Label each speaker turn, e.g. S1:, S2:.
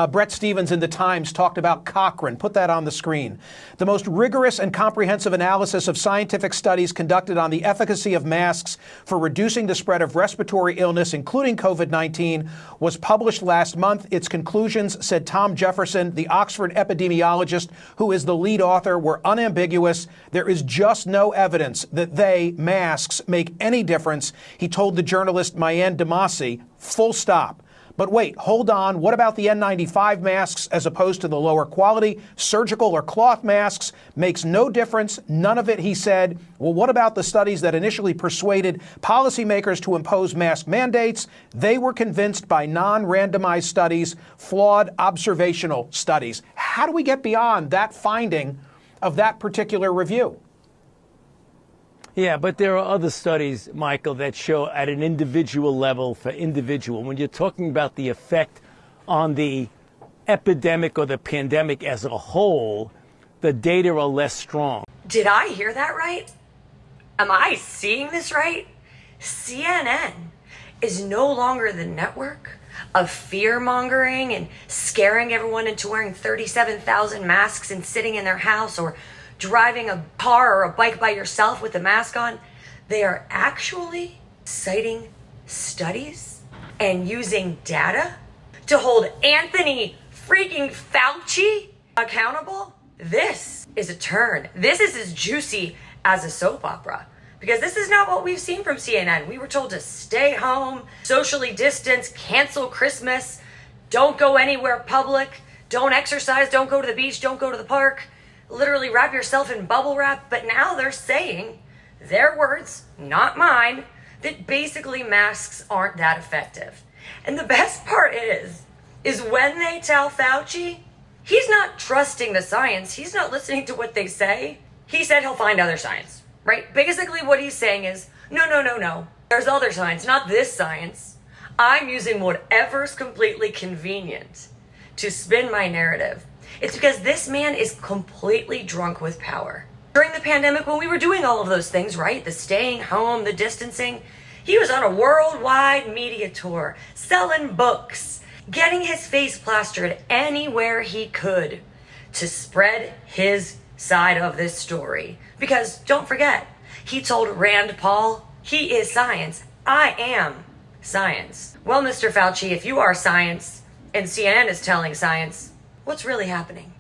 S1: Brett Stevens in The Times talked about Cochrane. Put that on the screen. The most rigorous and comprehensive analysis of scientific studies conducted on the efficacy of masks for reducing the spread of respiratory illness, including COVID-19, was published last month. Its conclusions, said Tom Jefferson, the Oxford epidemiologist who is the lead author, were unambiguous. There is just no evidence that masks, make any difference, he told the journalist Mayan Demasi, full stop. But wait, hold on. What about the N95 masks as opposed to the lower quality surgical or cloth masks? Makes no difference. None of it, he said. Well, what about the studies that initially persuaded policymakers to impose mask mandates? They were convinced by non-randomized studies, flawed observational studies. How do we get beyond that finding of that particular review?
S2: Yeah, but there are other studies, Michael, that show at an individual level for individual. When you're talking about the effect on the epidemic or the pandemic as a whole, the data are less strong.
S3: Did I hear that right? Am I seeing this right? CNN is no longer the network of fear-mongering and scaring everyone into wearing 37,000 masks and sitting in their house or driving a car or a bike by yourself with a mask on. They are actually citing studies and using data to hold Anthony freaking Fauci accountable. This is a turn. This is as juicy as a soap opera, because this is not what we've seen from CNN. We were told to stay home, socially distance, cancel Christmas, don't go anywhere public, don't exercise, don't go to the beach, don't go to the park. Literally wrap yourself in bubble wrap. But now they're saying, their words, not mine, that basically masks aren't that effective. And the best part is when they tell Fauci, he's not trusting the science. He's not listening to what they say. He said he'll find other science, right? Basically what he's saying is, no. There's other science, not this science. I'm using whatever's completely convenient to spin my narrative. It's because this man is completely drunk with power. During the pandemic, when we were doing all of those things, right? The staying home, the distancing, he was on a worldwide media tour, selling books, getting his face plastered anywhere he could to spread his side of this story. Because don't forget, he told Rand Paul, he is science. I am science. Well, Mr. Fauci, if you are science and CNN is telling science, what's really happening?